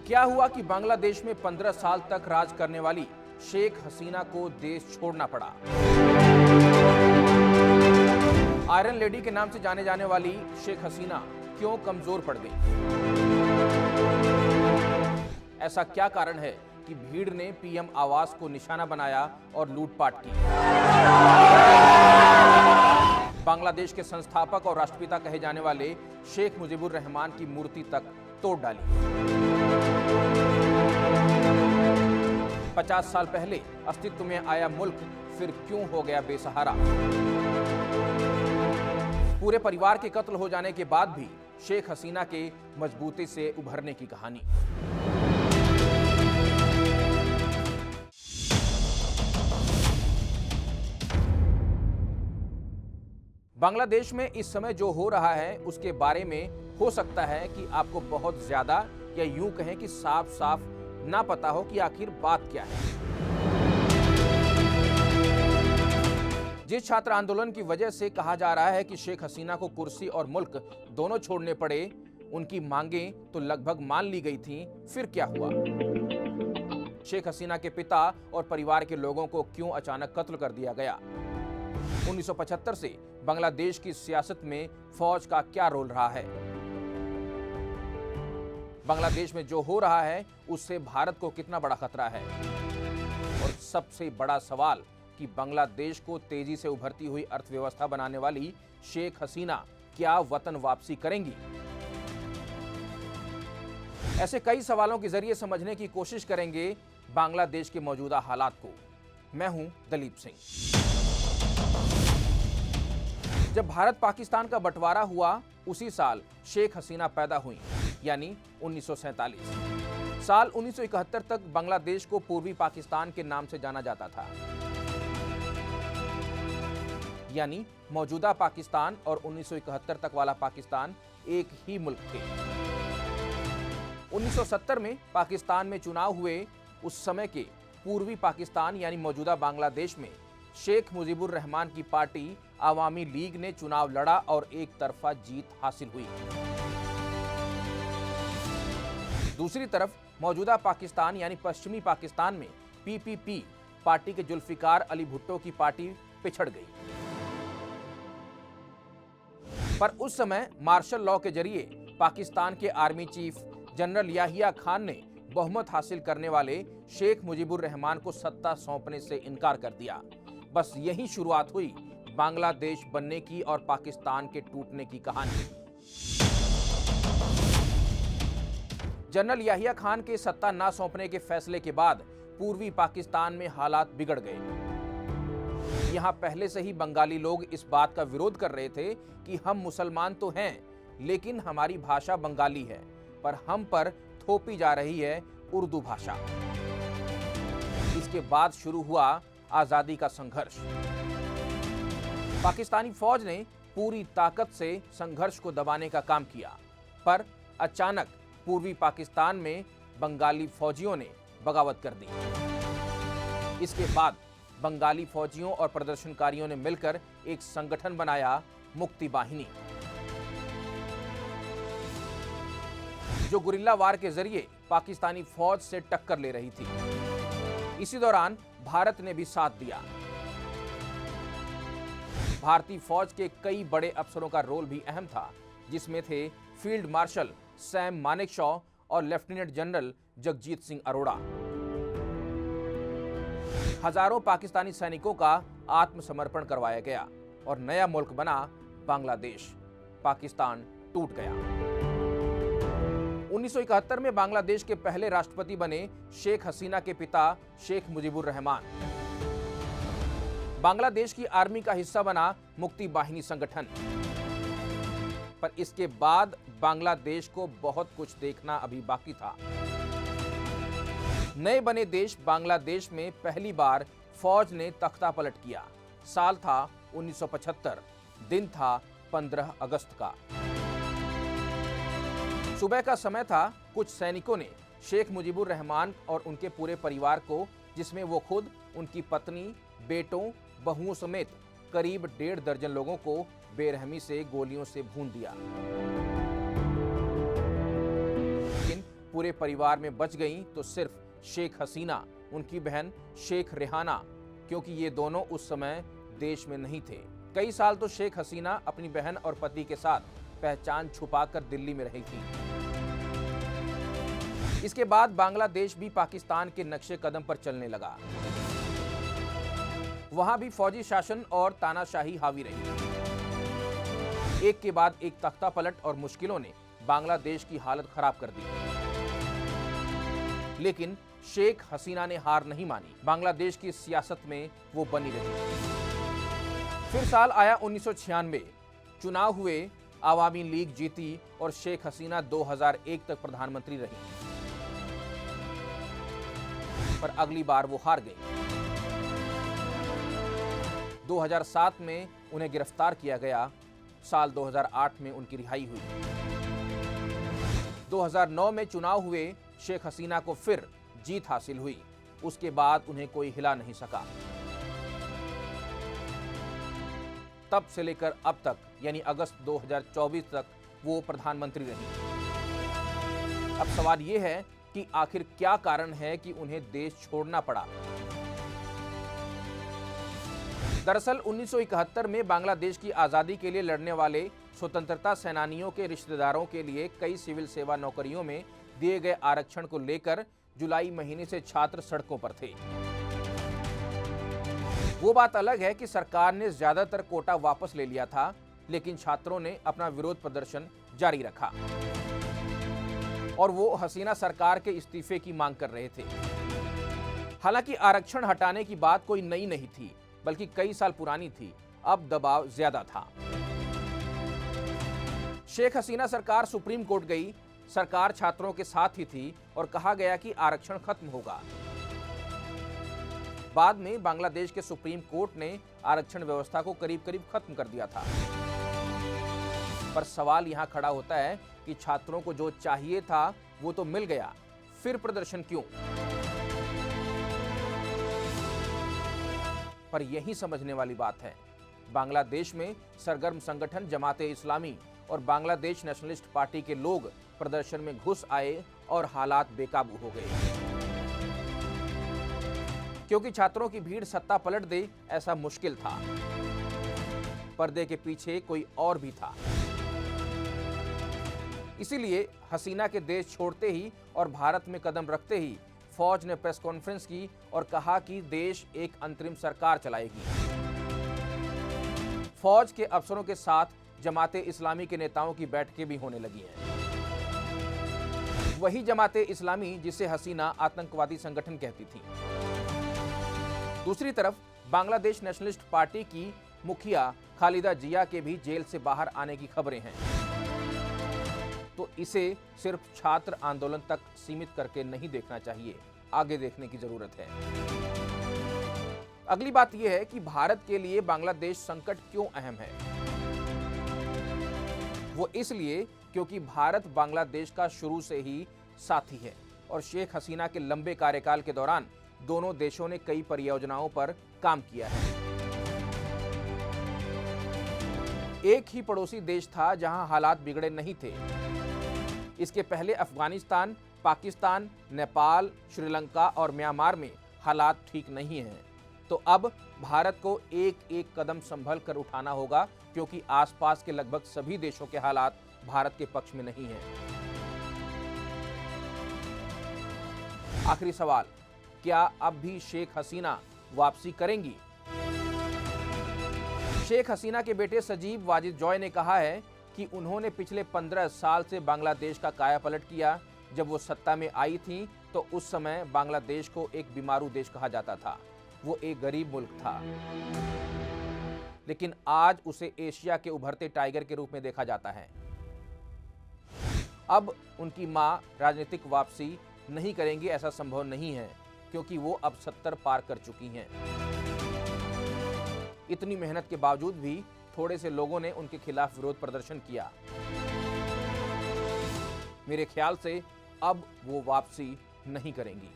क्या हुआ कि बांग्लादेश में 15 साल तक राज करने वाली शेख हसीना को देश छोड़ना पड़ा। आयरन लेडी के नाम से जाने जाने वाली शेख हसीना क्यों कमजोर पड़ गई? ऐसा क्या कारण है कि भीड़ ने पीएम आवास को निशाना बनाया और लूटपाट की? बांग्लादेश के संस्थापक और राष्ट्रपिता कहे जाने वाले शेख मुजीबुर रहमान की मूर्ति तक तोड़ डाली। 50 साल पहले अस्तित्व में आया मुल्क फिर क्यों हो गया बेसहारा? पूरे परिवार के कत्ल हो जाने के बाद भी शेख हसीना के मजबूती से उभरने की कहानी। बांग्लादेश में इस समय जो हो रहा है उसके बारे में हो सकता है कि आपको बहुत ज्यादा या यूं कहें कि साफ साफ ना पता हो कि आखिर बात क्या है। जिस छात्र आंदोलन की वजह से कहा जा रहा है कि शेख हसीना को कुर्सी और मुल्क दोनों छोड़ने पड़े, उनकी मांगें तो लगभग मान ली गई थीं, फिर क्या हुआ? शेख हसीना के पिता और परिवार के लोगों को क्यों अचानक कत्ल कर दिया गया? 1975 से बांग्लादेश की सियासत में फौज का क्या रोल रहा है? बांग्लादेश में जो हो रहा है उससे भारत को कितना बड़ा खतरा है? और सबसे बड़ा सवाल कि बांग्लादेश को तेजी से उभरती हुई अर्थव्यवस्था बनाने वाली शेख हसीना क्या वतन वापसी करेंगी? ऐसे कई सवालों के जरिए समझने की कोशिश करेंगे बांग्लादेश के मौजूदा हालात को। मैं हूं दलीप सिंह। जब भारत पाकिस्तान का बंटवारा हुआ उसी साल शेख हसीना पैदा हुई, यानी 1947। साल 1971 तक बांग्लादेश को पूर्वी पाकिस्तान के नाम से जाना जाता था, यानी मौजूदा पाकिस्तान और 1971 तक वाला पाकिस्तान एक ही मुल्क थे। 1970 में पाकिस्तान में चुनाव हुए। उस समय के पूर्वी पाकिस्तान यानी मौजूदा बांग्लादेश में शेख मुजीबुर रहमान की पार्टी आवामी लीग ने चुनाव लड़ा और एक तरफा जीत हासिल हुई। दूसरी तरफ मौजूदा पाकिस्तान यानी पश्चिमी पाकिस्तान में पीपीपी पार्टी के जुल्फिकार अली भुट्टो की पार्टी पिछड़ गई। पर उस समय मार्शल लॉ के जरिए पाकिस्तान के army chief general Yahya Khan ने बहुमत हासिल करने वाले शेख मुजीबुर रहमान को सत्ता सौंपने से इनकार कर दिया। बस यही शुरुआत हुई बांग्लादेश बनने की और पाकिस्तान के टूटने की कहानी। जनरल याहिया खान के सत्ता न सौंपने के फैसले के बाद पूर्वी पाकिस्तान में हालात बिगड़ गए। यहां पहले से ही बंगाली लोग इस बात का विरोध कर रहे थे कि हम मुसलमान तो हैं, लेकिन हमारी भाषा बंगाली है, पर हम पर थोपी जा रही है उर्दू भाषा। इसके बाद शुरू हुआ आजादी का संघर्ष। पाकिस्तानी फौज ने पूरी ताकत से संघर्ष को दबाने का काम किया, पर अचानक पूर्वी पाकिस्तान में बंगाली फौजियों ने बगावत कर दी। इसके बाद बंगाली फौजियों और प्रदर्शनकारियों ने मिलकर एक संगठन बनाया, मुक्ति बाहिनी, जो गुरिल्ला वार के जरिए पाकिस्तानी फौज से टक्कर ले रही थी। इसी दौरान भारत ने भी साथ दिया। भारतीय फौज के कई बड़े अफसरों का रोल भी अहम था, जिसमें थे फील्ड मार्शल सैम मानेकशॉ और लेफ्टिनेंट जनरल जगजीत सिंह अरोड़ा। हजारों पाकिस्तानी सैनिकों का आत्मसमर्पण करवाया गया और नया मुल्क बना बांग्लादेश। पाकिस्तान टूट गया। 1971 में बांग्लादेश के पहले राष्ट्रपति बने शेख हसीना के पिता शेख मुजीबुर रहमान। बांग्लादेश की आर्मी का हिस्सा बना मुक्ति बाहिनी संगठन। पर इसके बाद बांग्लादेश को बहुत कुछ देखना अभी बाकी था। नए बने देश बांग्लादेश में पहली बार फौज ने तख्ता पलट किया। साल था 1975, दिन था 15 अगस्त का। सुबह का समय था। कुछ सैनिकों ने शेख मुजीबुर रहमान और उनके पूरे परिवार को, जिसमें वो खुद, उनकी पत्नी, बेटों, बहुओं समेत करीब 1.5 दर्जन लोगों को बेरहमी से गोलियों से भून दिया। लेकिन पूरे परिवार में बच गईं तो सिर्फ शेख हसीना, उनकी बहन शेख रेहाना, क्योंकि ये दोनों उस समय देश में नहीं थे। कई साल तो शेख हसीना अपनी बहन और पति के साथ पहचान छुपाकर दिल्ली में रही थी। इसके बाद बांग्लादेश भी पाकिस्तान के नक्शे कदम पर चलने लगा। वहां भी फौजी शासन और तानाशाही हावी रही। एक के बाद एक तख्तापलट और मुश्किलों ने बांग्लादेश की हालत खराब कर दी। लेकिन शेख हसीना ने हार नहीं मानी। बांग्लादेश की सियासत में वो बनी रही। फिर साल आया 1996, चुनाव हुए, आवामी लीग जीती और शेख हसीना 2001 तक प्रधानमंत्री रही। पर अगली बार वो हार गई। 2007 में उन्हें गिरफ्तार किया गया। साल 2008 में उनकी रिहाई हुई। 2009 में चुनाव हुए, शेख हसीना को फिर जीत हासिल हुई। उसके बाद उन्हें कोई हिला नहीं सका। तब से लेकर अब तक, यानी अगस्त 2024 तक वो प्रधानमंत्री रही। अब सवाल ये है कि आखिर क्या कारण है कि उन्हें देश छोड़ना पड़ा। दरअसल 1971 में बांग्लादेश की आजादी के लिए लड़ने वाले स्वतंत्रता सेनानियों के रिश्तेदारों के लिए कई सिविल सेवा नौकरियों में दिए गए आरक्षण को लेकर जुलाई महीने से छात्र सड़कों पर थे। वो बात अलग है कि सरकार ने ज्यादातर कोटा वापस ले लिया था, लेकिन छात्रों ने अपना विरोध प्रदर्शन जारी रखा और वो हसीना सरकार के इस्तीफे की मांग कर रहे थे। हालांकि आरक्षण हटाने की बात कोई नई नहीं थी, बल्कि कई साल पुरानी थी। अब दबाव ज्यादा था। शेख हसीना सरकार सुप्रीम कोर्ट गई। सरकार छात्रों के साथ ही थी और कहा गया कि आरक्षण खत्म होगा। बाद में बांग्लादेश के सुप्रीम कोर्ट ने आरक्षण व्यवस्था को करीब करीब खत्म कर दिया था। पर सवाल यहां खड़ा होता है कि छात्रों को जो चाहिए था वो तो मिल गया, फिर प्रदर्शन क्यों? पर यही समझने वाली बात है। बांग्लादेश में सरगर्म संगठन जमाते इस्लामी और बांग्लादेश नेशनलिस्ट पार्टी के लोग प्रदर्शन में घुस आए और हालात बेकाबू हो गए। क्योंकि छात्रों की भीड़ सत्ता पलट दे ऐसा मुश्किल था। पर्दे के पीछे कोई और भी था। इसीलिए हसीना के देश छोड़ते ही और भारत में कदम रखते ही फौज ने प्रेस कॉन्फ्रेंस की और कहा कि देश एक अंतरिम सरकार चलाएगी। फौज के अफसरों के साथ जमाते इस्लामी के नेताओं की बैठकें भी होने लगी हैं। वही जमाते इस्लामी जिसे हसीना आतंकवादी संगठन कहती थी। दूसरी तरफ बांग्लादेश नेशनलिस्ट पार्टी की मुखिया खालिदा जिया के भी जेल से बाहर आने की खबरें हैं। तो इसे सिर्फ छात्र आंदोलन तक सीमित करके नहीं देखना चाहिए, आगे देखने की जरूरत है। अगली बात यह है कि भारत के लिए बांग्लादेश संकट क्यों अहम है। वो इसलिए क्योंकि भारत बांग्लादेश का शुरू से ही साथी है और शेख हसीना के लंबे कार्यकाल के दौरान दोनों देशों ने कई परियोजनाओं पर काम किया है। एक ही पड़ोसी देश था जहां हालात बिगड़े नहीं थे। इसके पहले अफगानिस्तान, पाकिस्तान, नेपाल, श्रीलंका और म्यांमार में हालात ठीक नहीं हैं। तो अब भारत को एक एक कदम संभल कर उठाना होगा, क्योंकि आसपास के लगभग सभी देशों के हालात भारत के पक्ष में नहीं हैं। आखिरी सवाल, क्या अब भी शेख हसीना वापसी करेंगी? शेख हसीना के बेटे सजीब वाजिद जॉय ने कहा है कि उन्होंने पिछले 15 साल से बांग्लादेश का कायापलट किया। जब वो सत्ता में आई थी तो उस समय बांग्लादेश को एक बीमारू देश कहा जाता था। वो एक गरीब मुल्क था, लेकिन आज उसे एशिया के उभरते टाइगर के रूप में देखा जाता है। अब उनकी मां राजनीतिक वापसी नहीं करेंगी ऐसा संभव नहीं है, क्योंकि वो अब 70 पार कर चुकी हैं। इतनी मेहनत के बावजूद भी थोड़े से लोगों ने उनके खिलाफ विरोध प्रदर्शन किया। मेरे ख्याल से अब वो वापसी नहीं करेंगी।